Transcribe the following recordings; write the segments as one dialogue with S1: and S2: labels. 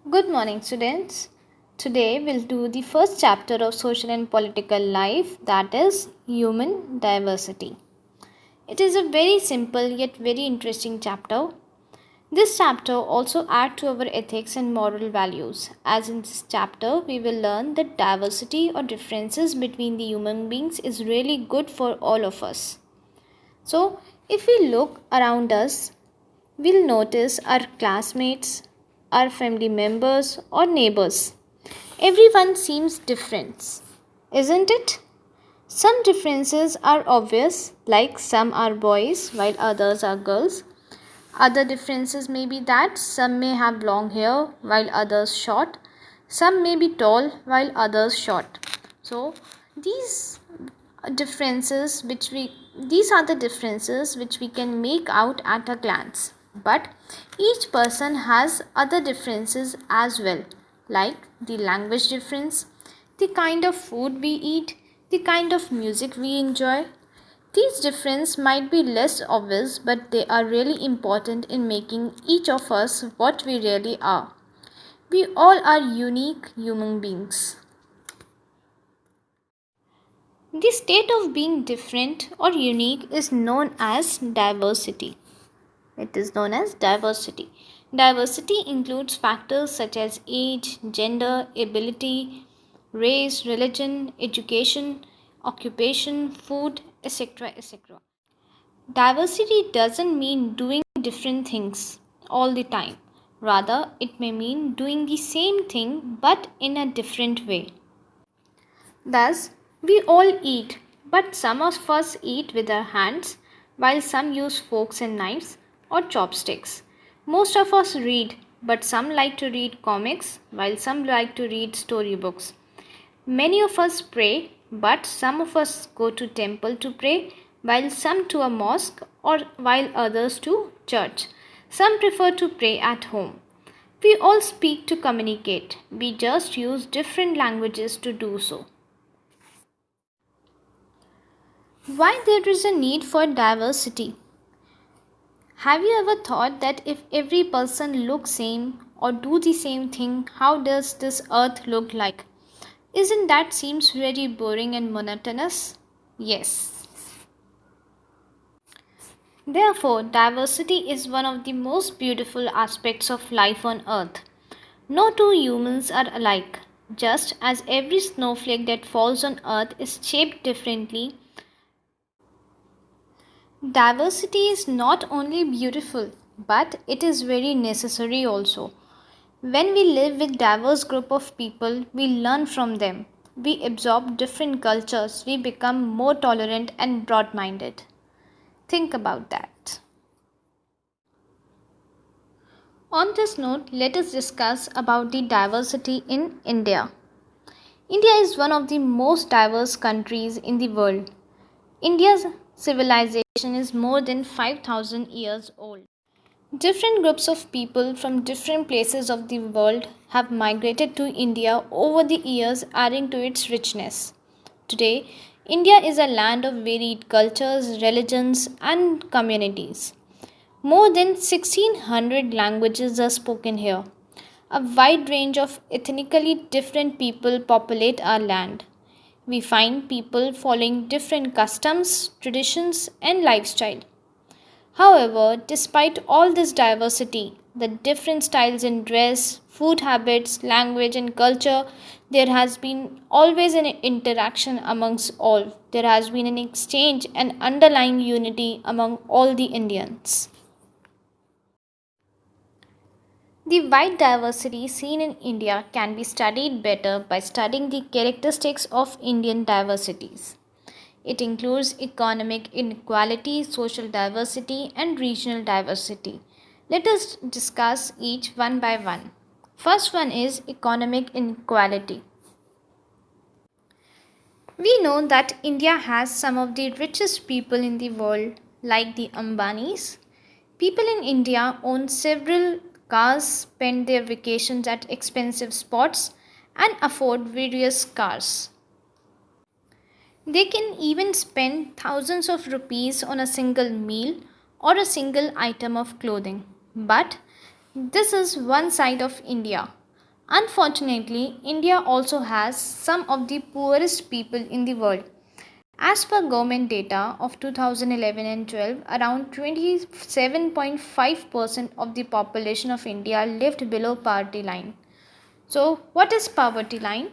S1: Good morning, students. Today we'll do the first chapter of social and political life, that is human diversity. It is a very simple yet very interesting chapter. This chapter also adds to our ethics and moral values. As in this chapter, we will learn that diversity or differences between the human beings is really good for all of us. So, if we look around us, we'll notice our classmates, our family members, or neighbors. Everyone seems different, isn't it? Some differences are obvious, like some are boys while others are girls. Other differences may be that some may have long hair while others short. Some may be tall while others short. So these these are the differences which we can make out at a glance. But each person has other differences as well, like the language difference, the kind of food we eat, the kind of music we enjoy. These differences might be less obvious, but they are really important in making each of us what we really are. We all are unique human beings. The state of being different or unique is known as diversity. It is known as diversity. Diversity includes factors such as age, gender, ability, race, religion, education, occupation, food, etc. etc. Diversity doesn't mean doing different things all the time. Rather, it may mean doing the same thing but in a different way. Thus, we all eat, but some of us eat with our hands, while some use forks and knives or chopsticks. Most of us read, but some like to read comics, while some like to read storybooks. Many of us pray, but some of us go to temple to pray, while some to a mosque or while others to church. Some prefer to pray at home. We all speak to communicate. We just use different languages to do so. Why there is a need for diversity? Have you ever thought that if every person looks same or do the same thing, how does this earth look like? Isn't that seems very boring and monotonous? Yes. Therefore, diversity is one of the most beautiful aspects of life on earth. No two humans are alike. Just as every snowflake that falls on earth is shaped differently, diversity is not only beautiful, but it is very necessary also. When we live with diverse group of people, we learn from them. We absorb different cultures. We become more tolerant and broad-minded. Think about that. On this note, let us discuss about the diversity in India. India is one of the most diverse countries in the world. India's civilization is more than 5,000 years old. Different groups of people from different places of the world have migrated to India over the years, adding to its richness. Today, India is a land of varied cultures, religions, and communities. More than 1600 languages are spoken here. A wide range of ethnically different people populate our land. We find people following different customs, traditions, and lifestyle. However, despite all this diversity, the different styles in dress, food habits, language, and culture, there has been always an interaction amongst all. There has been an exchange and underlying unity among all the Indians. The wide diversity seen in India can be studied better by studying the characteristics of Indian diversities. It includes economic inequality, social diversity, and regional diversity. Let us discuss each one by one. First one is economic inequality. We know that India has some of the richest people in the world, like the Ambanis. People in India own several cars, spend their vacations at expensive spots, and afford various cars. They can even spend thousands of rupees on a single meal or a single item of clothing. But this is one side of India. Unfortunately, India also has some of the poorest people in the world. As per government data of 2011 and 12, around 27.5% of the population of India lived below poverty line. So, what is poverty line?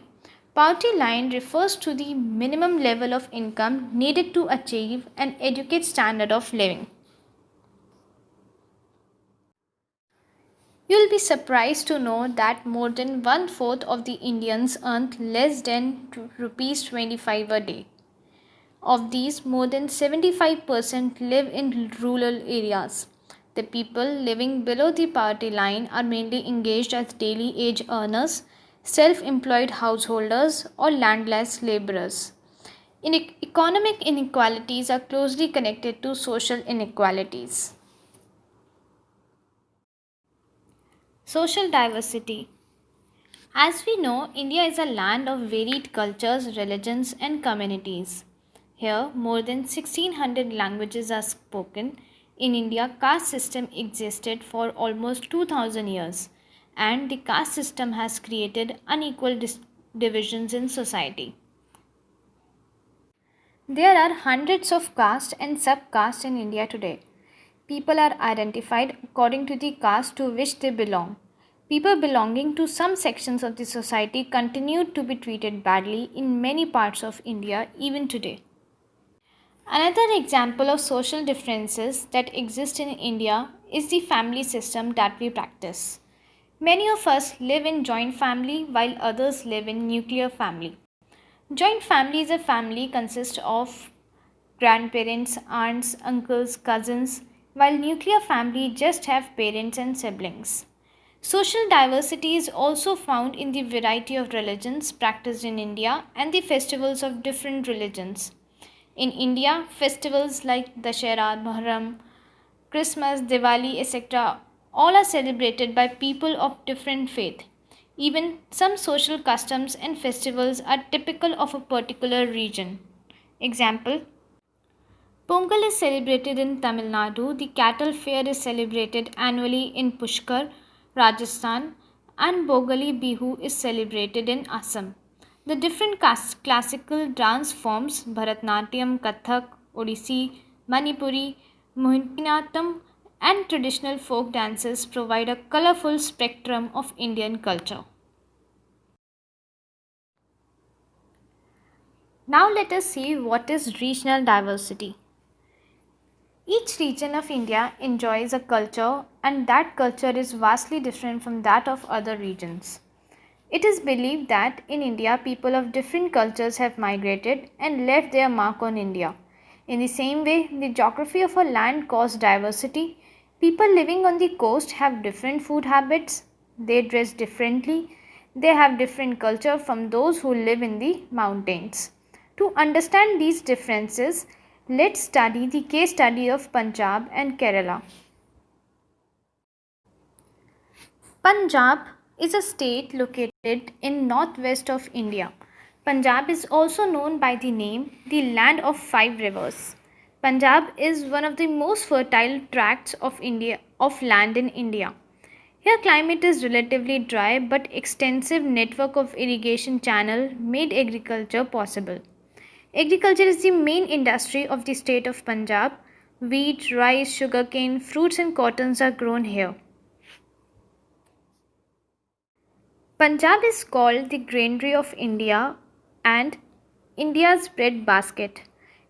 S1: Poverty line refers to the minimum level of income needed to achieve an adequate standard of living. You will be surprised to know that more than one fourth of the Indians earn less than rupees 25 a day. Of these, more than 75% live in rural areas. The people living below the poverty line are mainly engaged as daily wage earners, self employed householders, or landless laborers. Economic inequalities are closely connected to social inequalities. Social diversity. As we know, India is a land of varied cultures, religions, and communities. Here, more than 1600 languages are spoken. In India, caste system existed for almost 2000 years, and the caste system has created unequal divisions in society. There are hundreds of castes and subcastes in India today. People are identified according to the caste to which they belong. People belonging to some sections of the society continue to be treated badly in many parts of India even today. Another example of social differences that exist in India is the family system that we practice. Many of us live in joint family while others live in nuclear family. Joint family is a family consists of grandparents, aunts, uncles, cousins, while nuclear family just have parents and siblings. Social diversity is also found in the variety of religions practiced in India and the festivals of different religions. In India, festivals like Dashera, Muharram, Christmas, Diwali, etc., all are celebrated by people of different faith. Even some social customs and festivals are typical of a particular region. Example: Pongal is celebrated in Tamil Nadu, the cattle fair is celebrated annually in Pushkar, Rajasthan, and Bogali Bihu is celebrated in Assam. The different classical dance forms Bharatnatyam, Kathak, Odissi, Manipuri, Mohiniyattam, and traditional folk dances provide a colorful spectrum of Indian culture. Now let us see what is regional diversity. Each region of India enjoys a culture, and that culture is vastly different from that of other regions. It is believed that in India, people of different cultures have migrated and left their mark on India. In the same way, the geography of a land caused diversity. People living on the coast have different food habits, they dress differently, they have different culture from those who live in the mountains. To understand these differences, let's study the case study of Punjab and Kerala. Punjab is a state located in northwest of India. Punjab is also known by the name the land of five rivers. Punjab is one of the most fertile tracts of land in India. Here climate is relatively dry but extensive network of irrigation channel made agriculture possible. Agriculture is the main industry of the state of Punjab. Wheat, rice, sugarcane, fruits and cottons are grown here. Punjab is called the granary of India and India's breadbasket.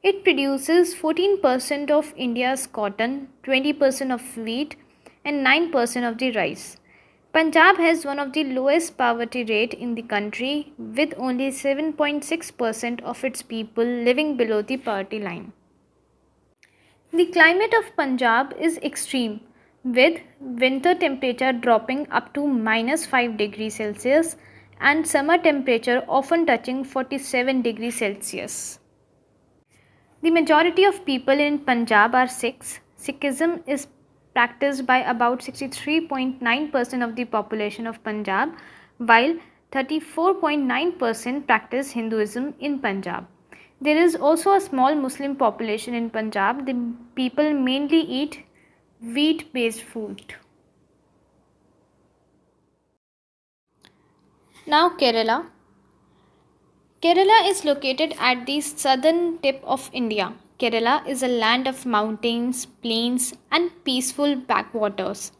S1: It produces 14% of India's cotton, 20% of wheat, and 9% of the rice. Punjab has one of the lowest poverty rate in the country with only 7.6% of its people living below the poverty line. The climate of Punjab is extreme, with winter temperature dropping up to -5 degrees Celsius and summer temperature often touching 47 degrees Celsius. The majority of people in Punjab are Sikhs. Sikhism is practiced by about 63.9% of the population of Punjab, while 34.9% practice Hinduism in Punjab. There is also a small Muslim population in Punjab. The people mainly eat wheat based food. Now Kerala. Kerala is located at the southern tip of India. Kerala is a land of mountains, plains, and peaceful backwaters.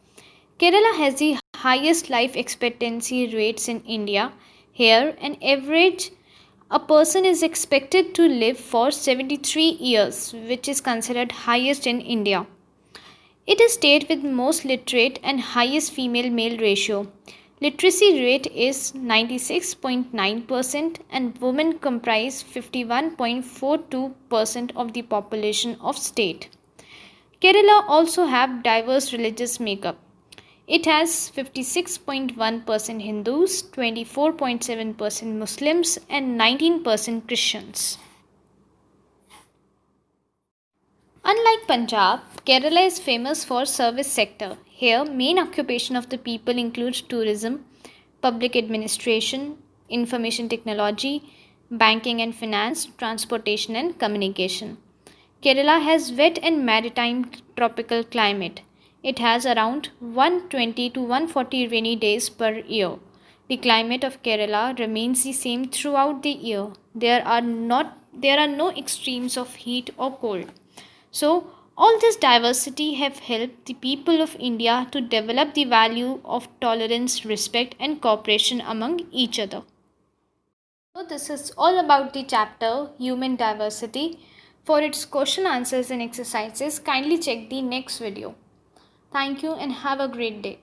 S1: Kerala has the highest life expectancy rates in India. Here, an average a person is expected to live for 73 years, which is considered highest in India. It is state with most literate and highest female male ratio. Literacy rate is 96.9% and women comprise 51.42% of the population of state. Kerala also have diverse religious makeup. It has 56.1% Hindus, 24.7% Muslims and 19% Christians. Unlike Punjab, Kerala is famous for service sector. Here, main occupation of the people includes tourism, public administration, information technology, banking and finance, transportation and communication. Kerala has wet and maritime tropical climate. It has around 120 to 140 rainy days per year. The climate of Kerala remains the same throughout the year. There are no extremes of heat or cold. So, all this diversity have helped the people of India to develop the value of tolerance, respect, and cooperation among each other. So, this is all about the chapter Human Diversity. For its question answers and exercises, kindly check the next video. Thank you and have a great day.